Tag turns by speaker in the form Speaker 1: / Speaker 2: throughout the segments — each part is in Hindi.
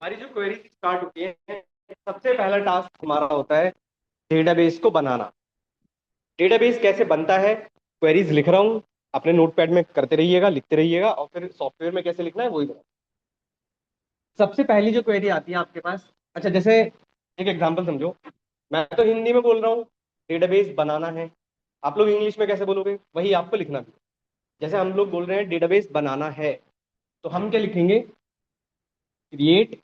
Speaker 1: हमारी जो क्वेरी स्टार्ट होती है, सबसे पहला टास्क हमारा होता है डेटाबेस को बनाना। डेटाबेस कैसे बनता है, क्वेरीज लिख रहा हूँ, अपने नोटपैड में करते रहिएगा, लिखते रहिएगा, और फिर सॉफ्टवेयर में कैसे लिखना है वही बना। सबसे पहली जो क्वेरी आती है आपके पास, अच्छा जैसे एक एग्जांपल समझो, मैं तो हिंदी में बोल रहा हूँ, डेटाबेस बनाना है। आप लोग इंग्लिश में कैसे बोलोगे, वही आपको लिखना भी। जैसे हम लोग बोल रहे हैं डेटाबेस बनाना है, तो हम क्या लिखेंगे, क्रिएट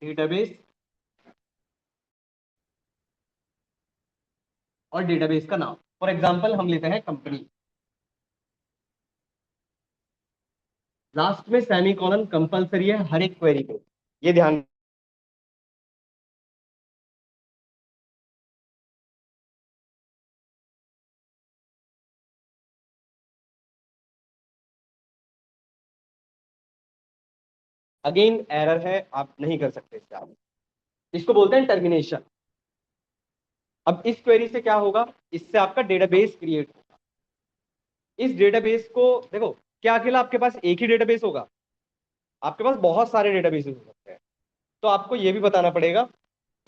Speaker 1: डेटाबेस, और डेटाबेस का नाम, फॉर एग्जांपल हम लेते हैं कंपनी। लास्ट में सेमी कॉलन कंपलसरी है हर एक क्वेरी पे, ये ध्यान। अगेन एरर है, आप नहीं कर सकते इससे आगे। इसको बोलते हैं टर्मिनेशन। अब इस क्वेरी से क्या होगा, इससे आपका डेटाबेस क्रिएट होगा। इस डेटाबेस को देखो, क्या अकेला आपके पास एक ही डेटाबेस होगा, आपके पास बहुत सारे डेटाबेसेस हो सकते हैं। तो आपको यह भी बताना पड़ेगा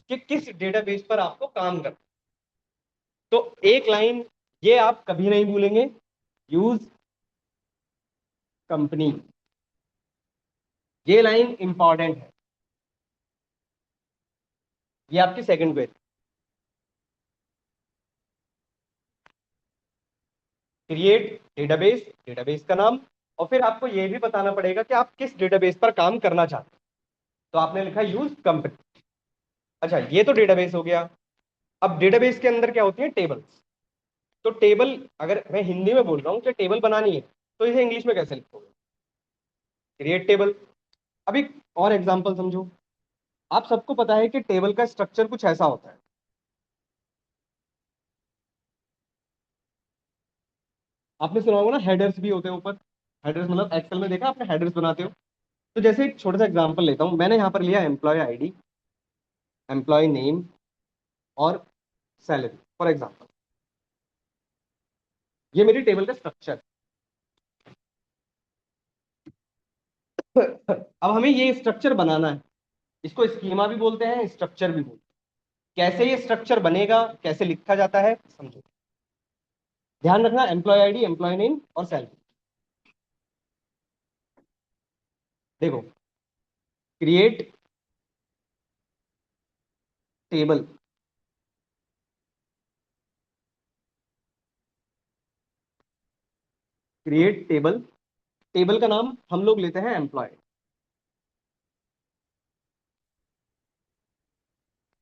Speaker 1: कि किस डेटाबेस पर आपको काम करना है। तो एक लाइन ये आप कभी नहीं भूलेंगे, यूज कंपनी, ये लाइन इंपॉर्टेंट है। ये आपकी second query, create database, database का नाम, और फिर आपको यह भी बताना पड़ेगा कि आप किस डेटाबेस पर काम करना चाहते हैं। तो आपने लिखा यूज कंपनी। अच्छा, ये तो डेटाबेस हो गया। अब डेटाबेस के अंदर क्या होती है, टेबल्स। तो टेबल, अगर मैं हिंदी में बोल रहा हूँ कि टेबल बनानी है, तो इसे इंग्लिश में कैसे लिखोगे, क्रिएट टेबल। अब एक और एग्जांपल समझो। आप सबको पता है कि टेबल का स्ट्रक्चर कुछ ऐसा होता है। आपने सुना होगा ना, हेडर्स भी होते हैं ऊपर। हेडर्स मतलब एक्सेल में देखा आपने, हेडर्स बनाते हो। तो जैसे एक छोटा सा एग्जांपल लेता हूं, मैंने यहाँ पर लिया एम्प्लॉय आईडी, एम्प्लॉय नेम, और सैलरी फॉर एग्जांपल। ये मेरी टेबल का स्ट्रक्चर। अब हमें ये स्ट्रक्चर बनाना है। इसको स्कीमा भी बोलते हैं, स्ट्रक्चर भी बोलते हैं। कैसे ये स्ट्रक्चर बनेगा, कैसे लिखा जाता है, समझो। ध्यान रखना, एम्प्लॉय आईडी, एम्प्लॉय नेम और सैलरी। देखो, create table, create table, table का नाम हम लोग लेते हैं एम्प्लॉय,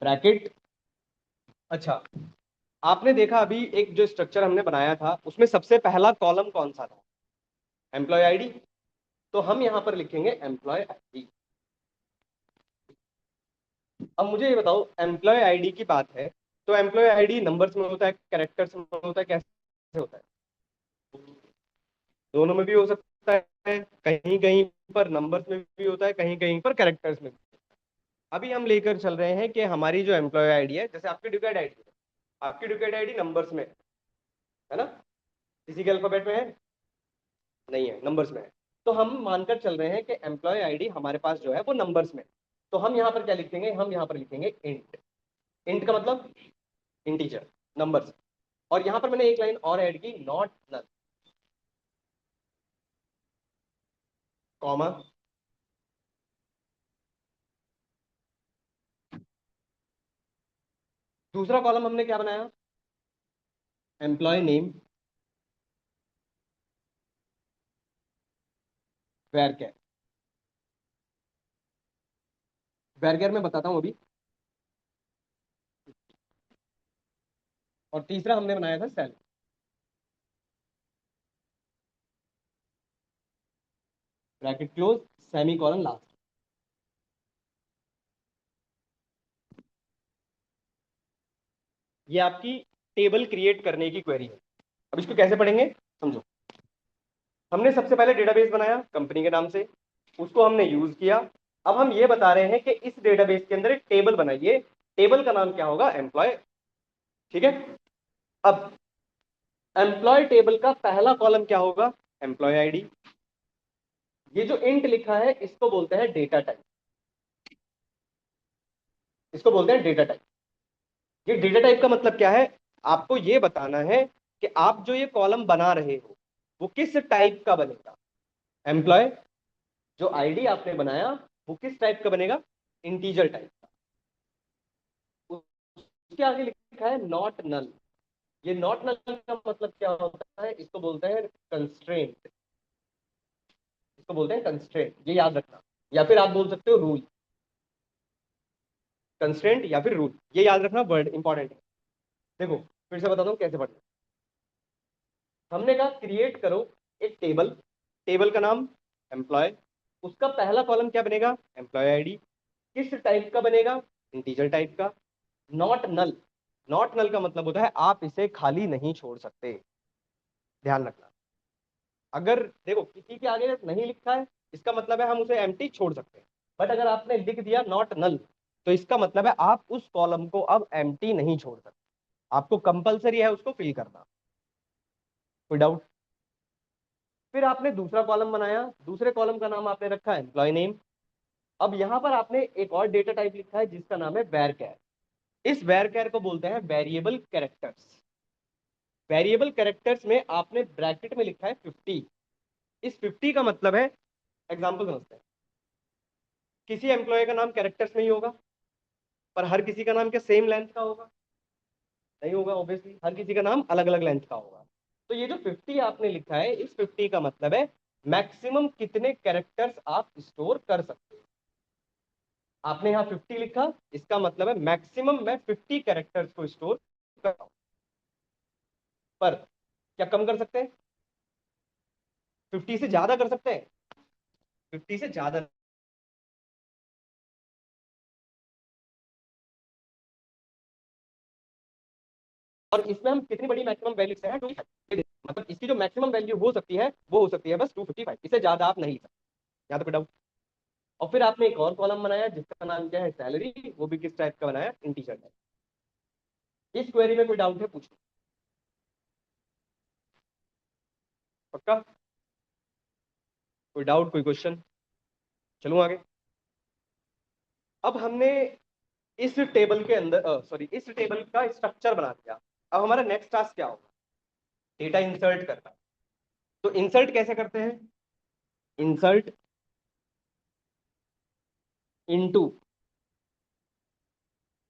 Speaker 1: ब्रैकेट। अच्छा, आपने देखा अभी एक जो स्ट्रक्चर हमने बनाया था, उसमें सबसे पहला कॉलम कौन सा था, एम्प्लॉय आईडी। तो हम यहां पर लिखेंगे एम्प्लॉय आईडी। अब मुझे ये बताओ, एम्प्लॉय आईडी की बात है, तो एम्प्लॉय आईडी नंबर्स में होता है, कैरेक्टर्स में होता है, कैसे होता है, दोनों में भी हो सकता है। कहीं कहीं पर नंबर्स में भी होता है, कहीं कहीं पर कैरेक्टर्स में भी। अभी हम लेकर चल रहे हैं कि हमारी जो एम्प्लॉय आईडी है, जैसे आपकी डुकेट आईडी है, आपकी डुकेट आईडी नंबर्स में है ना, किसी के अल्फाबेट में है, नहीं है, नंबर्स में है। तो हम मानकर चल रहे हैं कि एम्प्लॉय आईडी हमारे पास जो है वो नंबर्स में। तो हम यहाँ पर क्या लिखेंगे, हम यहाँ पर लिखेंगे इंट। इंट का मतलब इंटीजर, नंबर्स। और यहाँ पर मैंने एक लाइन और ऐड की, नॉट नल, कॉमा। दूसरा कॉलम हमने क्या बनाया, employ name, varchar. Varchar मैं बताता हूँ अभी। और तीसरा हमने बनाया था sal, bracket close, semicolon last. ये आपकी टेबल क्रिएट करने की क्वेरी है। अब इसको कैसे पढ़ेंगे, समझो। हमने सबसे पहले डेटाबेस बनाया कंपनी के नाम से, उसको हमने यूज किया। अब हम ये बता रहे हैं कि इस डेटाबेस के अंदर एक टेबल बनाइए, टेबल का नाम क्या होगा, एम्प्लॉय। ठीक है। अब एम्प्लॉय टेबल का पहला कॉलम क्या होगा, एम्प्लॉय आईडी। ये जो इंट लिखा है इसको बोलते हैं डेटा टाइप, इसको बोलते हैं डेटा टाइप। ये डेटा टाइप का मतलब क्या है, आपको ये बताना है कि आप जो ये कॉलम बना रहे हो वो किस टाइप का बनेगा। एम्प्लॉय, जो आईडी आपने बनाया वो किस टाइप का बनेगा, इंटीजर टाइप का। उसके आगे लिखा है नॉट नल। ये नॉट नल का मतलब क्या होता है, इसको बोलते हैं कंस्ट्रेंट, इसको बोलते हैं कंस्ट्रेंट, ये याद रखना। या फिर आप बोल सकते हो रूल, कंस्ट्रेंट या फिर रूल, ये याद रखना, वर्ड इंपॉर्टेंट है। देखो फिर से बताता हूँ कैसे पढ़ना। हमने कहा क्रिएट करो एक टेबल, टेबल का नाम एम्प्लॉय, उसका पहला कॉलम क्या बनेगा, एम्प्लॉय आईडी, किस टाइप का बनेगा, इंटीजर टाइप का। नॉट नल, नॉट नल का मतलब होता है आप इसे खाली नहीं छोड़ सकते, ध्यान रखना। अगर देखो किसी के आगे नहीं लिखा है इसका मतलब है हम उसे एम्प्टी छोड़ सकते हैं, बट अगर आपने लिख दिया नॉट नल तो इसका मतलब है आप उस कॉलम को अब एम्प्टी नहीं छोड़ सकते, आपको कंपलसरी है उसको फिल करना। कोई डाउट? फिर आपने दूसरा कॉलम बनाया, दूसरे कॉलम का नाम आपने रखा है एम्प्लॉय नेम। अब यहां पर आपने एक और डेटा टाइप लिखा है जिसका नाम है वेर कैर। इस वेर कैर को बोलते हैं वेरिएबल कैरेक्टर्स। वेरिएबल कैरेक्टर्स में आपने ब्रैकेट में लिखा है 50। इस 50 का मतलब है, एग्जांपल समझते हैं, किसी एम्प्लॉय का नाम कैरेक्टर्स में ही होगा, पर हर किसी का नाम क्या सेम लेंथ का होगा, नहीं होगा ऑब्वियसली, हर किसी का नाम अलग अलग लेंथ का होगा। तो ये जो 50 आपने लिखा है इस 50 का मतलब है मैक्सिमम कितने कैरेक्टर्स आप स्टोर कर सकते हो। आपने यहाँ 50 लिखा, इसका मतलब है मैक्सिमम मैं 50 कैरेक्टर्स को स्टोर कर रहा हूं, पर क्या कम कर सकते हैं, 50 से ज्यादा कर सकते हैं, 50 से ज्यादा। और इसमें हम कितनी बड़ी मैक्सिमम वैल्यू से हैं, 255, मतलब इसकी जो मैक्सिमम वैल्यू हो सकती है वो हो सकती है बस 255, इससे ज्यादा आप नहीं लिख सकते। यहाँ तो कोई डाउट? और फिर आपने एक और कॉलम बनाया जिसका नाम क्या है सैलरी, वो भी किस टाइप का बनाया, इंटीजर टाइप। इस क्वेरी में कोई डाउट है पूछो, पक्का? कोई डाउट, कोई क्वेश्चन? चलूं आगे। अब हमने इस टेबल के अंदर सॉरी इस टेबल का स्ट्रक्चर बना दिया। अब हमारा नेक्स्ट टास्क क्या होगा, डेटा इंसर्ट करना। तो इंसर्ट कैसे करते हैं, इंसर्ट इनटू,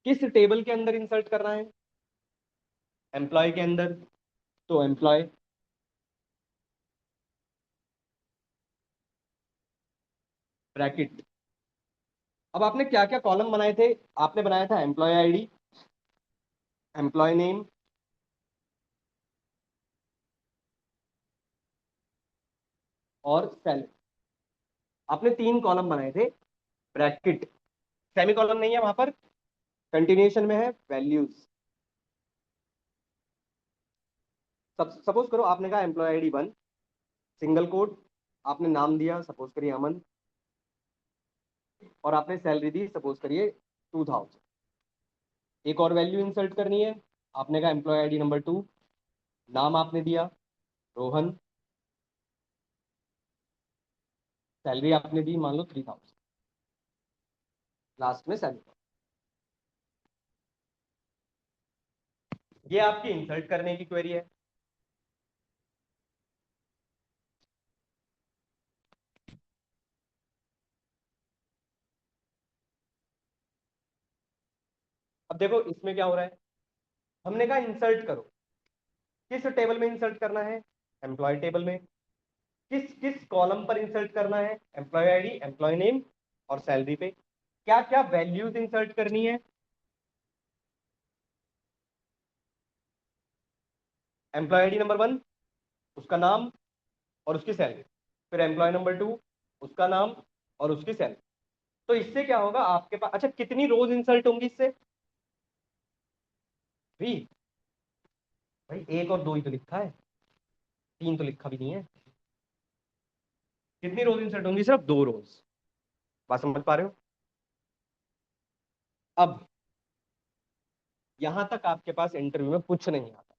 Speaker 1: किस टेबल के अंदर इंसर्ट करना है, एम्प्लॉय के अंदर, तो एम्प्लॉय ब्रैकेट। अब आपने क्या क्या कॉलम बनाए थे, आपने बनाया था एम्प्लॉय आईडी, एम्प्लॉय नेम, और सैलरी। आपने 3 कॉलम बनाए थे, ब्रैकेट, सेमी कॉलम नहीं है वहां पर, कंटिन्यूएशन में है वैल्यूज। सपोज करो आपने कहा एम्प्लॉय आईडी 1, सिंगल कोड, आपने नाम दिया सपोज करिए अमन, और आपने सैलरी दी सपोज करिए 2000। एक और वैल्यू इंसर्ट करनी है, आपने कहा एम्प्लॉय आईडी नंबर 2, नाम आपने दिया रोहन, सैलरी आपने दी मान लो 3000, लास्ट में सैलरी। ये आपकी इंसर्ट करने की क्वेरी है। अब देखो इसमें क्या हो रहा है, हमने कहा इंसर्ट करो, किस टेबल में इंसर्ट करना है, एम्प्लॉय टेबल में। किस किस कॉलम पर इंसर्ट करना है, एम्प्लॉय आईडी, एम्प्लॉय नेम, और सैलरी पे। क्या क्या वैल्यूज इंसर्ट करनी है, एम्प्लॉय आईडी नंबर 1, उसका नाम और उसकी सैलरी, फिर एम्प्लॉय नंबर 2, उसका नाम और उसकी सैलरी। तो इससे क्या होगा आपके पास, अच्छा कितनी रोज इंसर्ट होंगी इससे, भी भाई 1 और 2 ही तो लिखा है, 3 तो लिखा भी नहीं है। कितनी रोज इंसर्ट होंगी, सिर्फ 2 रोज। बात समझ पा रहे हो? अब यहां तक आपके पास इंटरव्यू में कुछ नहीं आता।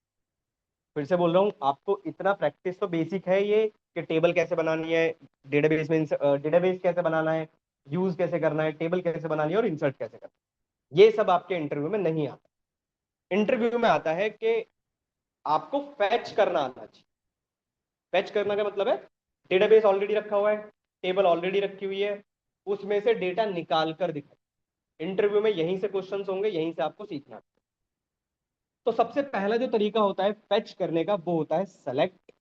Speaker 1: फिर से बोल रहा हूं आपको, इतना प्रैक्टिस तो बेसिक है ये, कि टेबल कैसे बनानी है, डेटाबेस में डेटाबेस कैसे बनाना है, यूज कैसे करना है, टेबल कैसे बनानी है और इंसर्ट कैसे करना है। ये सब आपके इंटरव्यू में नहीं आता। इंटरव्यू में आता है कि आपको फैच करना आना चाहिए। फैच करना का मतलब है डेटाबेस ऑलरेडी रखा हुआ है, टेबल ऑलरेडी रखी हुई है, उसमें से डेटा निकाल कर दिखा। इंटरव्यू में यहीं से क्वेश्चंस होंगे, यहीं से आपको सीखना है। तो सबसे पहला जो तरीका होता है फैच करने का वो होता है सेलेक्ट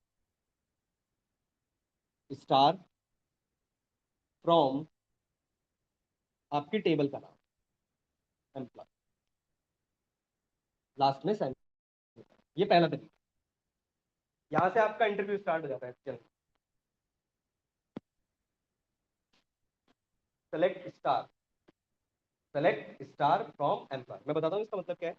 Speaker 1: स्टार फ्रॉम आपकी टेबल का नाम एम्प्लॉय, लास्ट में सेंड। ये पहला तरीका। यहां से आपका इंटरव्यू स्टार्ट हो जाता है। चलो, select star, select star from employ. मैं बताता हूँ इसका मतलब क्या है।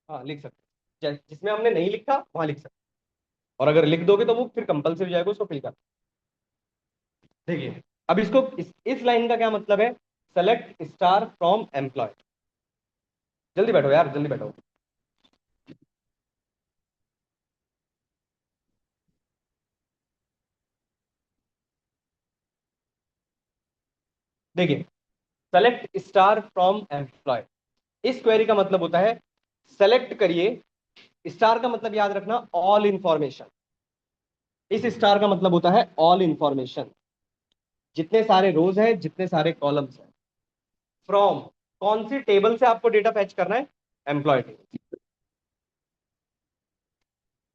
Speaker 1: हाँ, लिख सकते हैं। जिसमें हमने नहीं लिखा वहां लिख सकते हैं। और अगर लिख दोगे तो वो फिर कंपलसरी हो जाएगा उसको फिल कर। देखिए, अब इसको इस लाइन का क्या मतलब है, सेलेक्ट स्टार फ्रॉम एम्प्लॉय। जल्दी बैठो यार, जल्दी बैठो। देखिए, सेलेक्ट स्टार फ्रॉम एम्प्लॉय, इस क्वेरी का मतलब होता है सेलेक्ट करिए। स्टार का मतलब याद रखना ऑल इंफॉर्मेशन। इस स्टार का मतलब होता है ऑल इंफॉर्मेशन, जितने सारे रोज हैं, जितने सारे कॉलम्स हैं। फ्रॉम, कौन सी टेबल से आपको डेटा फैच करना है, एम्प्लॉय टेबल।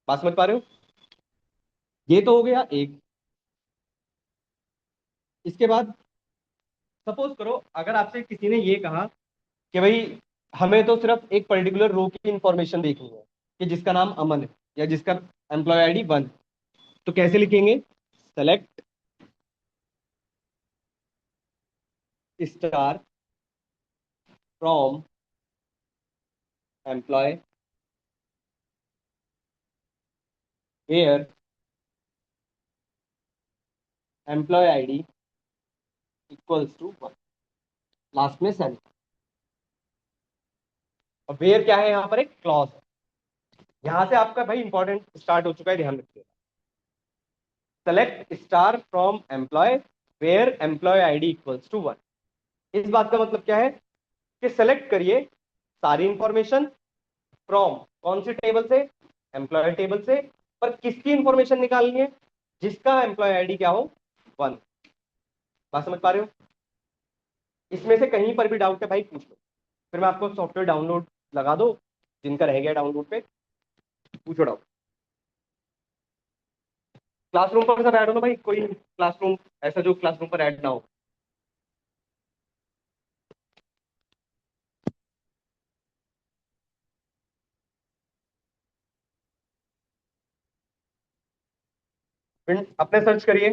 Speaker 1: बात समझ पा रहे हो। ये तो हो गया एक। इसके बाद सपोज करो अगर आपसे किसी ने ये कहा कि भाई हमें तो सिर्फ एक पर्टिकुलर रो की इंफॉर्मेशन देखनी है कि जिसका नाम अमन है या जिसका एम्प्लॉय आईडी 1, तो कैसे लिखेंगे, select star from employee where employee ID equals to 1, last में सेंड। और वेयर क्या है, यहाँ पर एक क्लॉज है। यहाँ से आपका भाई इंपॉर्टेंट स्टार्ट हो चुका है, ध्यान रखिएगा। Select star from employee where employee ID equals to 1। इस बात का मतलब क्या है कि सेलेक्ट करिए सारी इंफॉर्मेशन फ्रॉम, कौन सी टेबल से, एम्प्लॉय टेबल से। पर किसकी इंफॉर्मेशन निकालनी है, जिसका एम्प्लॉय आईडी क्या हो, 1। बात समझ पा रहे हो। इसमें से कहीं पर भी डाउट है भाई पूछ लो, फिर मैं आपको सॉफ्टवेयर डाउनलोड लगा दो, जिनका रह गया डाउनलोड पे पूछो डाउट। क्लासरूम पर सब ऐड हो ना भाई, कोई क्लासरूम ऐसा जो क्लासरूम पर ऐड ना हो। फिर अपने सर्च करिए।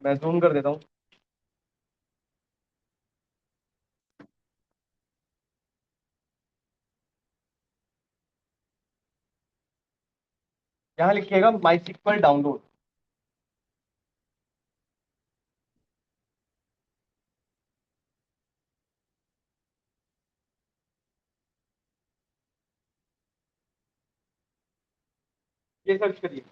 Speaker 1: मैं जूम कर देता हूँ। यहाँ लिखिएगा माई सिक्वल डाउनलोड। ये सर्च करिए।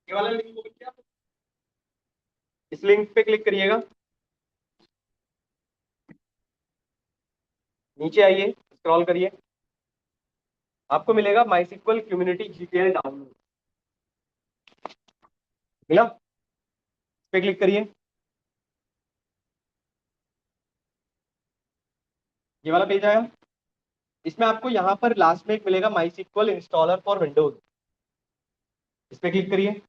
Speaker 1: ये वाला लिंक ओपन किया, इस लिंक पे क्लिक करिएगा, नीचे आइए, स्क्रॉल करिए, आपको मिलेगा माई कम्युनिटी जीटीएल डाउनलोड, मिला, इस पे क्लिक करिए, ये वाला पेज आया। इसमें आपको यहाँ पर लास्ट में एक मिलेगा माई सिक्वल इंस्टॉलर फॉर विंडोज, इस पे क्लिक करिए,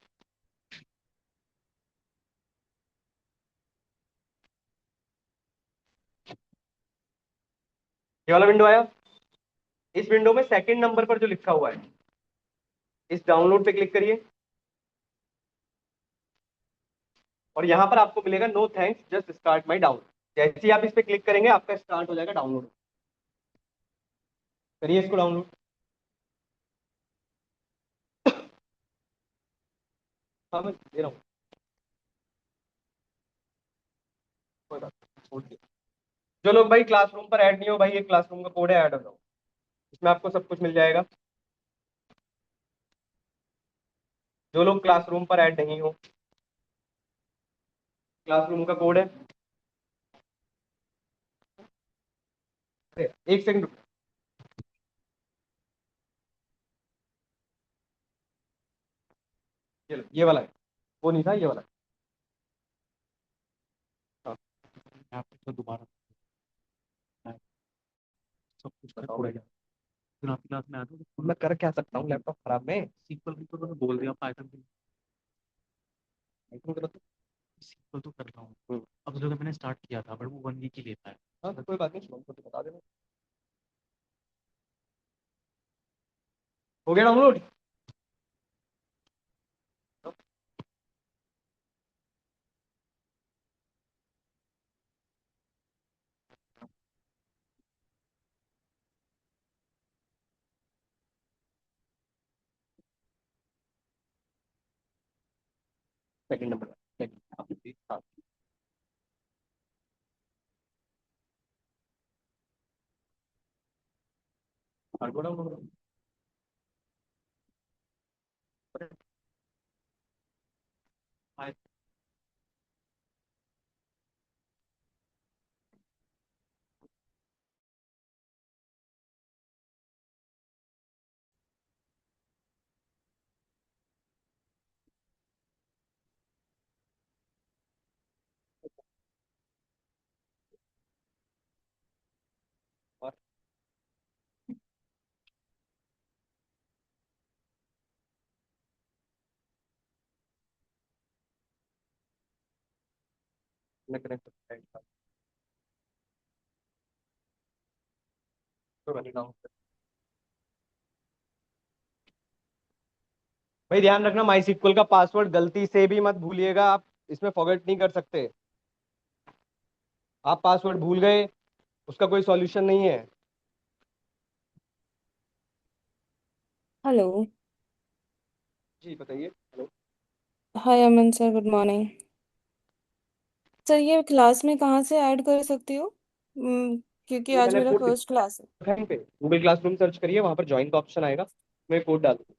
Speaker 1: ये वाला विंडो आया। इस विंडो में सेकंड नंबर पर जो लिखा हुआ है, इस डाउनलोड पे क्लिक करिए, और यहाँ पर आपको मिलेगा no thanks just start my download. जैसे ही आप इस पे क्लिक करेंगे आपका स्टार्ट हो जाएगा डाउनलोड, करिए इसको डाउनलोड। हाँ मैं दे रहा हूँ, कोई बात नहीं, छोड़ दीजिए। जो लोग भाई क्लासरूम पर ऐड नहीं हो, भाई ये क्लासरूम का कोड है, ऐड हो जाओ, इसमें आपको सब कुछ मिल जाएगा। जो लोग क्लासरूम पर ऐड नहीं हो, क्लासरूम का कोड है, अरे, एक सेकंड रुको, ये लो, ये वाला है, वो नहीं था, ये वाला है। हाँ,
Speaker 2: यहाँ पे तो दोबारा सब कुछ कर
Speaker 1: बताओ
Speaker 2: पड़ेगा।
Speaker 1: भैया,
Speaker 2: फिर आपकी क्लास में आ जाओ,
Speaker 1: मैं कर क्या सकता हूँ लैपटॉप खराब में।
Speaker 2: सीक्वल भी तो मैंने बोल दिया, पाइथन भी सीक्वल तो कर रहा हूँ। अब जो मैंने स्टार्ट किया था बट वो 1 वीक ही लेता है।
Speaker 1: हाँ तो कोई बात नहीं, शुभम को तो बता देना। हो गया डाउनलोड। सेकंड नंबर, सेकंड, हाँ, हाँ, go down, और कनेक्ट, कोई बात नहीं डाउन। भाई ध्यान रखना, माई सिक्वल का पासवर्ड गलती से भी मत भूलिएगा, आप इसमें फॉरगेट नहीं कर सकते। आप पासवर्ड भूल गए, उसका कोई सॉल्यूशन नहीं है।
Speaker 3: हेलो।
Speaker 1: जी बताइए, हेलो।
Speaker 3: हाय अमन सर, गुड मॉर्निंग। सर ये क्लास में कहाँ से ऐड कर सकती हो? क्योंकि
Speaker 1: ये
Speaker 3: आज
Speaker 1: मैंने
Speaker 3: मेरा
Speaker 1: कोड
Speaker 3: फर्स्ट क्लास है।
Speaker 1: दिखा है पे, गूगल क्लासरूम सर्च करिए, वहां पर ज्वाइन का ऑप्शन आएगा, मैं कोड डाल दूँ।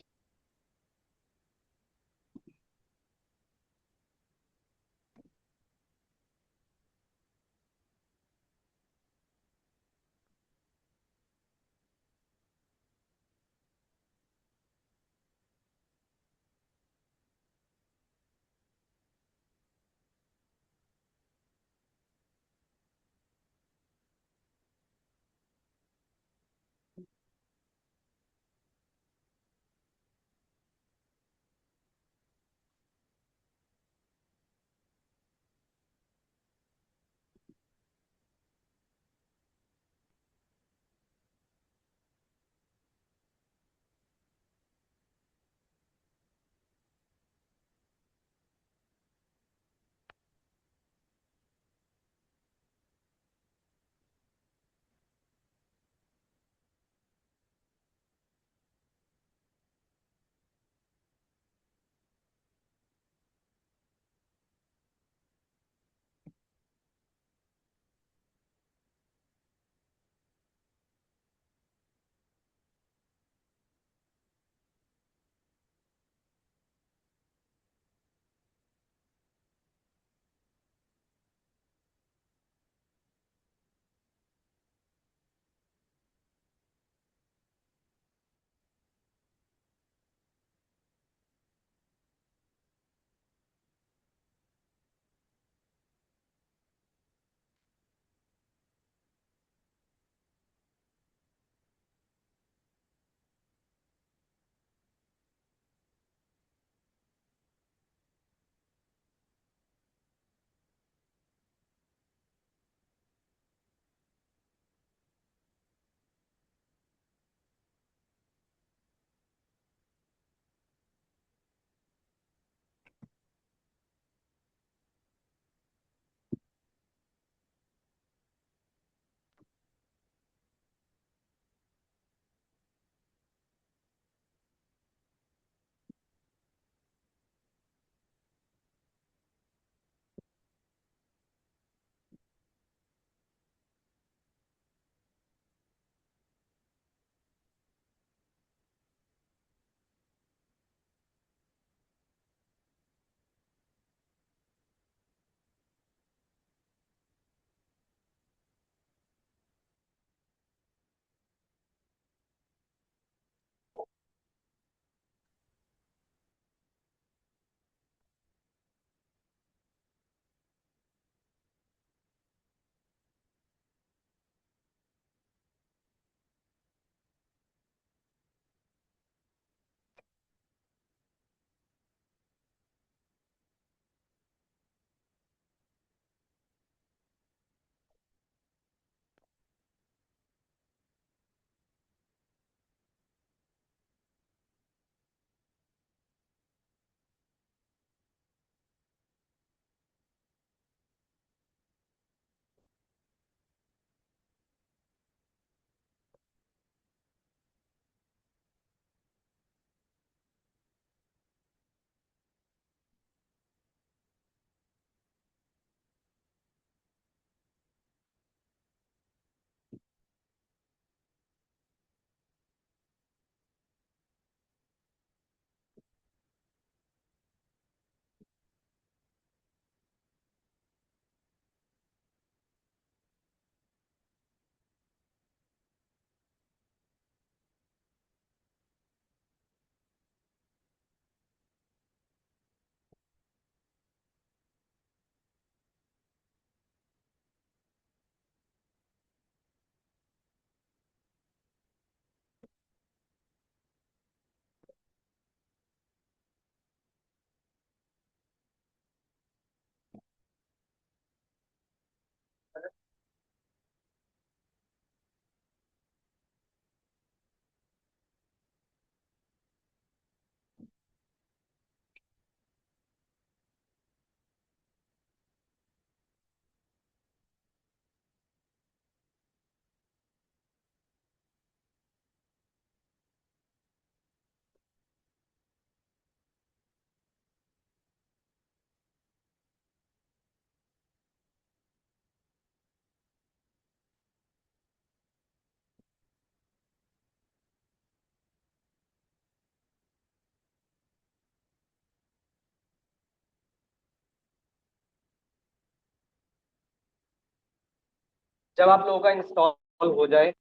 Speaker 1: जब आप लोगों का इंस्टॉल हो जाए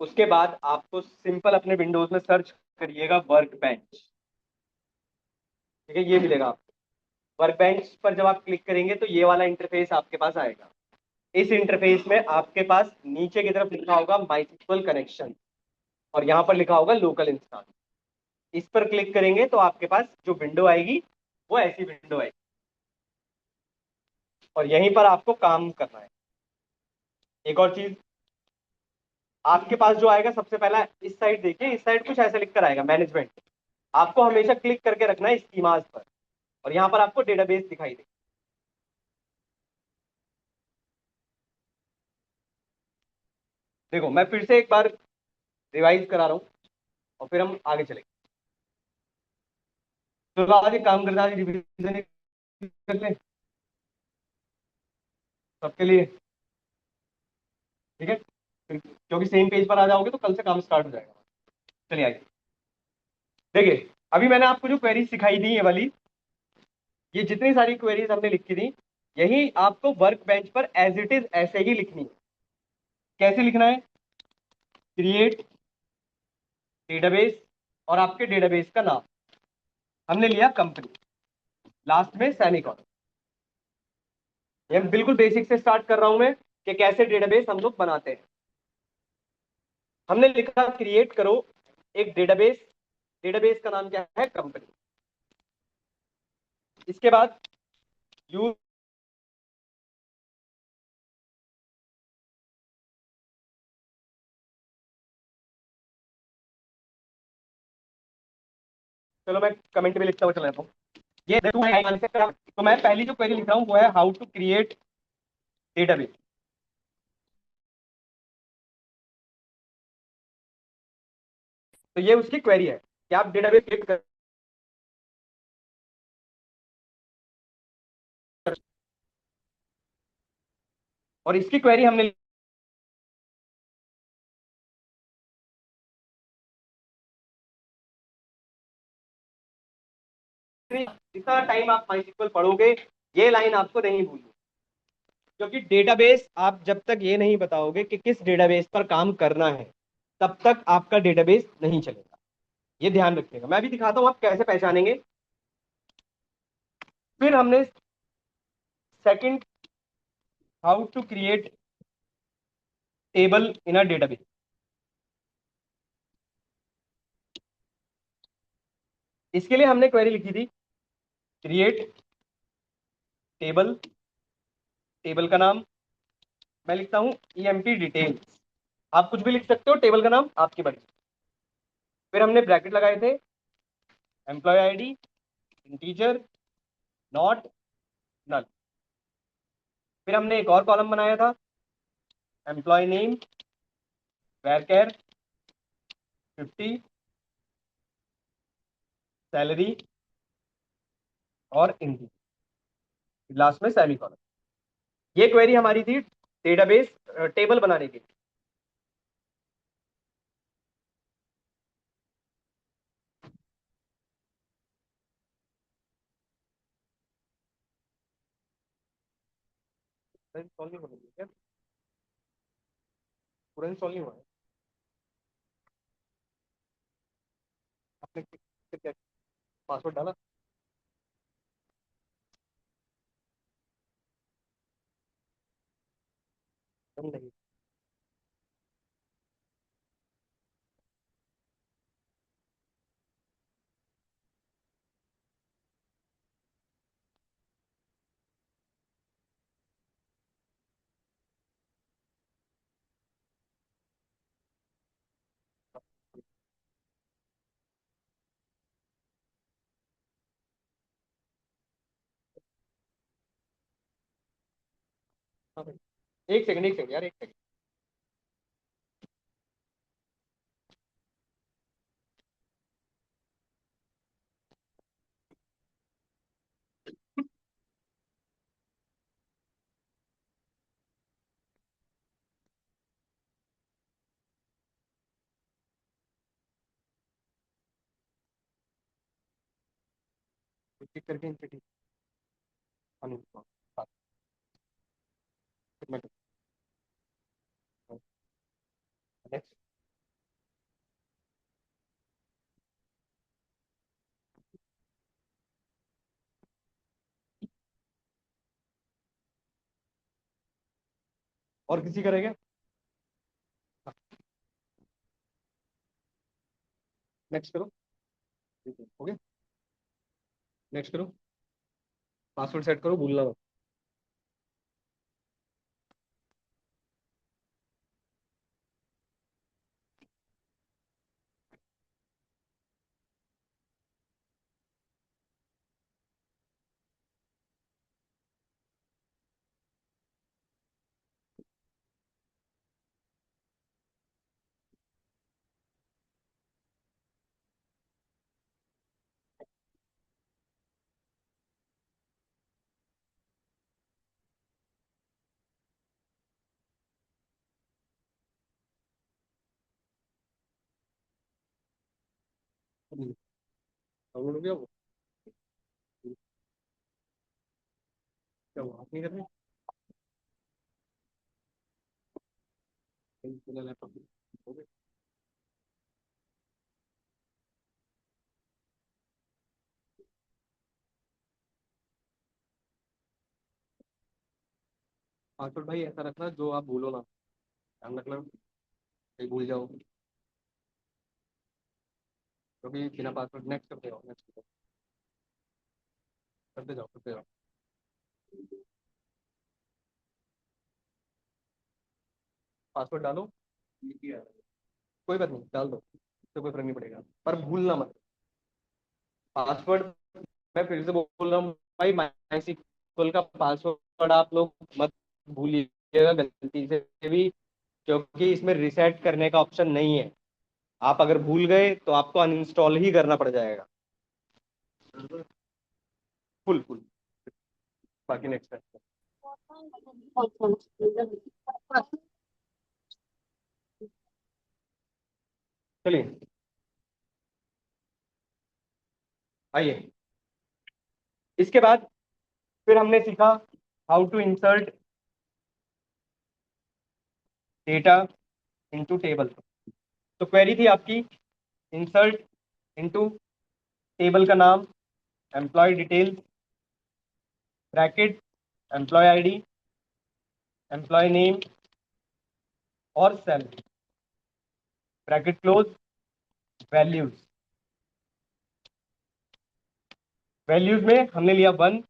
Speaker 1: उसके बाद आपको सिंपल अपने विंडोज में सर्च करिएगा वर्क बेंच। ठीक है, ये मिलेगा आपको। वर्क बेंच पर जब आप क्लिक करेंगे तो ये वाला इंटरफेस आपके पास आएगा। इस इंटरफेस में आपके पास नीचे की तरफ लिखा होगा माइस्क्ल कनेक्शन और यहाँ पर लिखा होगा लोकल इंस्टॉल। इस पर क्लिक करेंगे तो आपके पास जो विंडो आएगी वो ऐसी विंडो आएगी और यहीं पर आपको काम करना है। एक और चीज, आपके पास जो आएगा सबसे पहला इस साइड देखिए, इस साइड कुछ ऐसा लिख कर आएगा मैनेजमेंट। आपको हमेशा क्लिक करके रखना है स्कीमास पर और यहाँ पर आपको डेटाबेस दिखाई दे। देखो मैं फिर से एक बार रिवाइज करा रहा हूँ और फिर हम आगे चलेंगे। तो आज एक काम करना है, रिवीजन कर लें सबके लिए। ठीक है, क्योंकि सेम पेज पर आ जाओगे तो कल से काम स्टार्ट हो जाएगा। चलिए आइए देखिए, अभी मैंने आपको जो क्वेरीज सिखाई थी ये वाली, ये जितनी सारी क्वेरीज हमने लिखी थी यही आपको वर्क बेंच पर एज इट इज ऐसे ही लिखनी है। कैसे लिखना है? क्रिएट डेटाबेस और आपके डेटाबेस का नाम हमने लिया कंपनी, लास्ट में सेमीकोलन। ये हम बिल्कुल बेसिक से स्टार्ट कर रहा हूं मैं कि कैसे डेटाबेस हम लोग बनाते हैं। हमने लिखा क्रिएट करो एक डेटाबेस, डेटाबेस का नाम क्या है? कंपनी। इसके बाद यूज, चलो मैं कमेंट में लिखता हुआ चला जाता हूँ। ये तो मैं पहली जो क्वेरी लिख रहा हूँ वो है हाउ टू क्रिएट डेटाबेस। तो ये उसकी क्वेरी है कि आप डेटाबेस क्रिएट कर, और इसकी क्वेरी हमने, जितना टाइम आप माइस्क्ल पढ़ोगे ये लाइन आपको नहीं भूलनी, क्योंकि डेटाबेस आप जब तक ये नहीं बताओगे कि किस डेटाबेस पर काम करना है तब तक आपका डेटाबेस नहीं चलेगा। ये ध्यान रखिएगा। मैं भी दिखाता हूं आप कैसे पहचानेंगे। फिर हमने second, how to create table in a database. इसके लिए हमने क्वेरी लिखी थी क्रिएट टेबल, टेबल का नाम मैं लिखता हूं EMP डिटेल्स। आप कुछ भी लिख सकते हो, टेबल का नाम आपकी मर्जी। फिर हमने ब्रैकेट लगाए थे employee ID integer not null. फिर हमने एक और कॉलम बनाया था एम्प्लॉय नेम वैरकेर 50 सैलरी और इंटी, लास्ट में सेमी कॉलम। ये क्वेरी हमारी थी डेटाबेस टेबल बनाने की। इंस्टॉल नहीं हो रही है क्या? पूरा इंस्टॉल नहीं हुआ है? आपने क्या पासवर्ड डाला? नहीं, हाँ भाई, एक सेकंड यार, एक सेकंड। क्लिक करके इनसे ठीक अनइंस्टॉल। और किसी का रह गया? नेक्स्ट करो। हो गया? नेक्स्ट करो। पासवर्ड सेट करो, भूलना मत। डाउनलोड हो गया वो? क्या हुआ, आप नहीं कर रहे? लैपटॉप हो गया? पासवर्ड भाई ऐसा रखना जो आप भूलो ना, ध्यान रखना, कहीं भूल जाओ। क्योंकि बिना पासवर्ड, नेक्स्ट करते जाओ, नेक्स्ट करते जाओ, करते जाओ। पासवर्ड डालो। कोई बात नहीं, डाल दो, तो कोई फर्क नहीं पड़ेगा, पर भूलना मत पासवर्ड। मैं फिर से बोल रहा हूँ भाई, माइसिक्वल का पासवर्ड आप लोग मत भूलिएगा गलती से भी, क्योंकि इसमें रिसेट करने का ऑप्शन नहीं है। आप अगर भूल गए तो आपको अनइंस्टॉल ही करना पड़ जाएगा। Full full. बाकी नेक्स्ट है। चलिए आइए। इसके बाद फिर हमने सीखा how to insert data into table. तो क्वेरी थी आपकी, इंसर्ट इनटू टेबल का नाम, employ details, bracket, employ ID, employ name और sal, bracket close, values. Values में हमने लिया 1,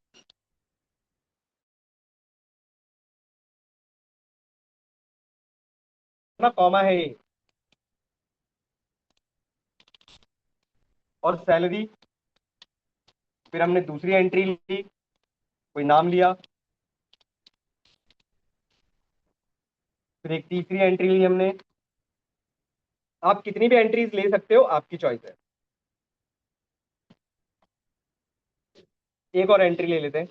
Speaker 1: ना कॉमा है ये, और सैलरी। फिर हमने दूसरी एंट्री ली, कोई नाम लिया। फिर एक तीसरी एंट्री ली हमने। आप कितनी भी एंट्रीज ले सकते हो, आपकी चॉइस है। एक और एंट्री ले लेते हैं।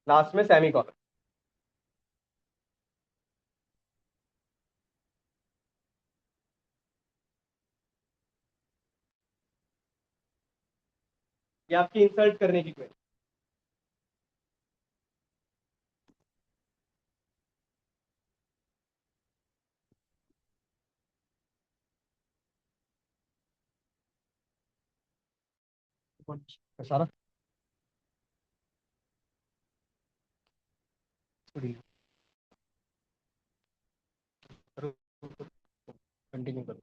Speaker 1: लास्ट में सेमी कॉलन। ये आपकी इंसर्ट करने की क्वेरी। सारा कंटिन्यू करो।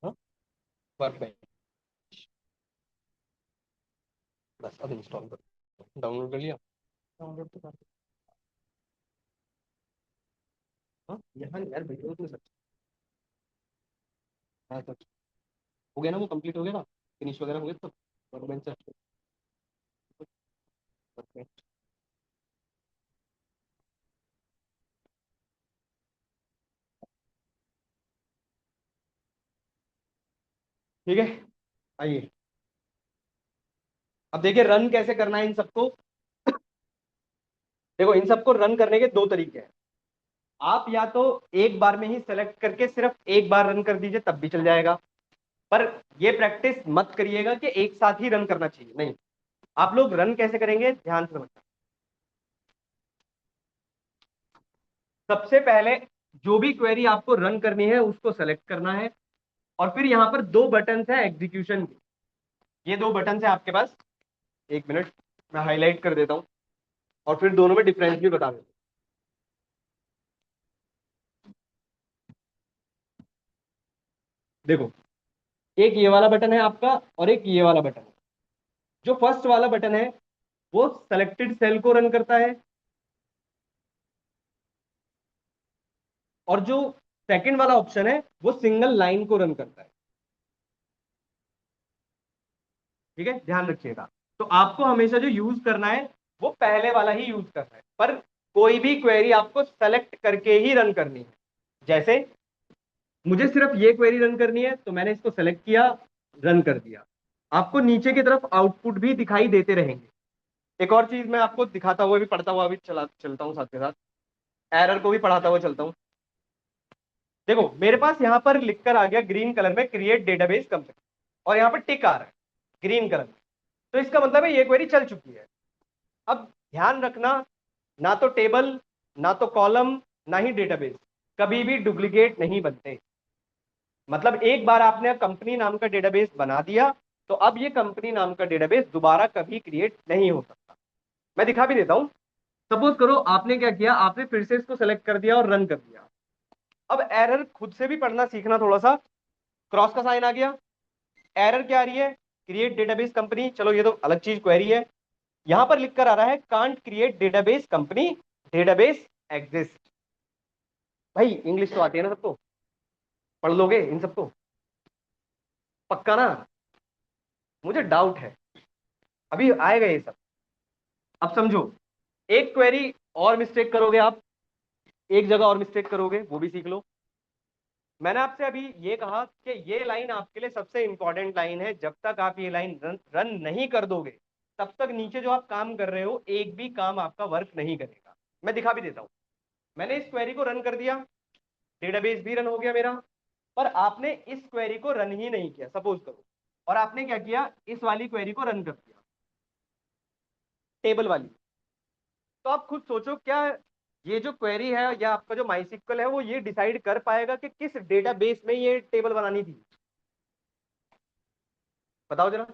Speaker 1: हाँ, वर्क। बस अब इंस्टॉल करो। डाउनलोड कर लिया? डाउनलोड तो कर। हाँ यहाँ यार वीडियो तो सच। हाँ सच। हो गया ना, वो कंप्लीट हो गया ना, फिनिश वगैरह हो गया सब। गवर्नमेंट से ठीक है। आइए, अब देखिए रन कैसे करना है इन सबको। देखो इन सबको रन करने के दो तरीके हैं। आप या तो एक बार में ही सेलेक्ट करके सिर्फ एक बार रन कर दीजिए, तब भी चल जाएगा। पर ये प्रैक्टिस मत करिएगा कि एक साथ ही रन करना चाहिए, नहीं। आप लोग रन कैसे करेंगे, ध्यान से समझना। सबसे पहले जो भी क्वेरी आपको रन करनी है उसको सेलेक्ट करना है, और फिर यहां पर दो बटन है एग्जीक्यूशन के। ये दो बटन है आपके पास, एक मिनट मैं हाईलाइट कर देता हूं और फिर दोनों में डिफरेंस भी बता देता हूं। देखो, एक ये वाला बटन है आपका और एक ये वाला बटन है। जो फर्स्ट वाला बटन है वो सेलेक्टेड सेल को रन करता है, और जो सेकंड वाला ऑप्शन है वो सिंगल लाइन को रन करता है। ठीक है, ध्यान रखिएगा। तो आपको हमेशा जो यूज करना है वो पहले वाला ही यूज करना है, पर कोई भी क्वेरी आपको सेलेक्ट करके ही रन करनी है। जैसे मुझे सिर्फ ये क्वेरी रन करनी है तो मैंने इसको सेलेक्ट किया, रन कर दिया। आपको नीचे की तरफ आउटपुट भी दिखाई देते रहेंगे। एक और चीज मैं आपको दिखाता हुआ भी, पढ़ता हुआ भी चलता हूँ साथ के साथ, एरर को भी पढ़ाता हुआ चलता हूँ। देखो मेरे पास यहाँ पर लिखकर आ गया ग्रीन कलर में क्रिएट डेटाबेस कंपनी, और यहाँ पर टिक आ रहा है ग्रीन कलर में, तो इसका मतलब है ये क्वेरी चल चुकी है। अब ध्यान रखना, ना तो टेबल, ना तो कॉलम, ना ही डेटाबेस कभी भी डुप्लीकेट नहीं बनते। मतलब एक बार आपने कंपनी नाम का डेटाबेस बना दिया तो अब ये कंपनी नाम का डेटाबेस दोबारा कभी क्रिएट नहीं हो सकता। मैं दिखा भी देता हूं। सपोज करो आपने क्या किया, आपने फिर से इसको सेलेक्ट कर दिया और रन कर दिया। अब एरर खुद से भी पढ़ना सीखना थोड़ा सा। क्रॉस का साइन आ गया, एरर क्या आ रही है, क्रिएट डेटाबेस कंपनी। चलो ये तो अलग चीज क्वेरी है। यहां पर लिखकर आ रहा है can't create database company, database exist. भाई इंग्लिश तो आती है ना सबको, पढ़ लोगे इन सबको पक्का ना? मुझे डाउट है, अभी आएगा ये सब। अब समझो, एक क्वेरी और मिस्टेक करोगे आप, एक जगह और मिस्टेक करोगे, वो भी सीख लो। मैंने आपसे अभी ये कहा कि ये लाइन आपके लिए सबसे इंपॉर्टेंट लाइन है। जब तक आप ये लाइन रन नहीं कर दोगे तब तक नीचे जो आप काम कर रहे हो एक भी काम आपका वर्क नहीं करेगा। मैं दिखा भी देता हूं। मैंने इस क्वेरी को रन कर दिया, डेटाबेस भी रन हो गया मेरा, पर आपने इस क्वेरी को रन ही नहीं किया सपोज करो, और आपने क्या किया, इस वाली क्वेरी को रन कर दिया, टेबल वाली। तो आप खुद सोचो, क्या ये जो क्वेरी है या आपका जो माइसिक्वल है वो ये डिसाइड कर पाएगा कि किस डेटाबेस में ये टेबल बनानी थी? बताओ जरा।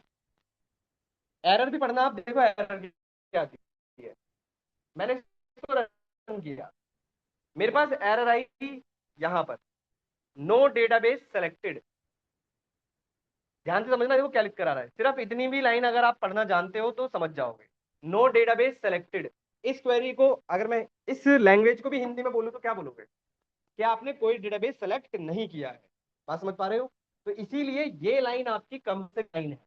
Speaker 1: एरर भी पढ़ना, आप देखो एरर क्या आती है। मैंने इसको रन किया, मेरे पास एरर आई यहां पर, नो डेटाबेस सेलेक्टेड। ध्यान से समझना, देखो क्या लिख कर आ रहा है। सिर्फ इतनी भी लाइन अगर आप पढ़ना जानते हो तो समझ जाओगे। नो डेटाबेस सेलेक्टेड, इस क्वेरी को अगर मैं इस लैंग्वेज को भी हिंदी में बोलूं तो क्या बोलोगे, कि आपने कोई डेटाबेस सेलेक्ट नहीं किया है। बात समझ पा रहे हो? तो इसीलिए ये लाइन आपकी कम से लाइन है,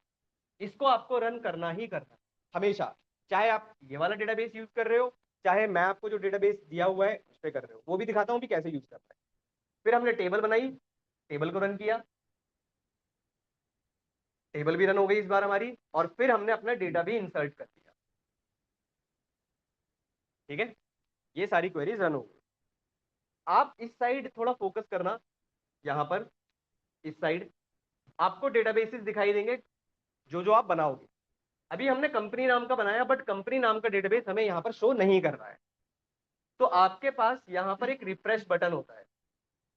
Speaker 1: इसको आपको रन करना ही करना है हमेशा। चाहे आप ये वाला डेटाबेस यूज कर रहे हो, चाहे मैं आपको जो डेटाबेस दिया हुआ है उस पर कर रहे हो, वो भी दिखाता हूँ कि कैसे यूज करना है। फिर हमने टेबल बनाई, टेबल को रन किया, टेबल भी रन हो गई इस बार हमारी, और फिर हमने अपना डेटा भी इंसर्ट कर दिया। ठीक है, ये सारी क्वेरीज रन हो गई। आप इस साइड थोड़ा फोकस करना, यहां पर इस साइड आपको डेटाबेसेस दिखाई देंगे जो जो आप बनाओगे। अभी हमने कंपनी नाम का बनाया, बट कंपनी नाम का डेटाबेस हमें यहाँ पर शो नहीं कर रहा है। तो आपके पास यहाँ पर एक रिफ्रेश बटन होता है,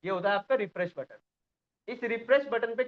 Speaker 1: ये होता है आपका रिफ्रेश बटन। इस रिफ्रेश बटन पे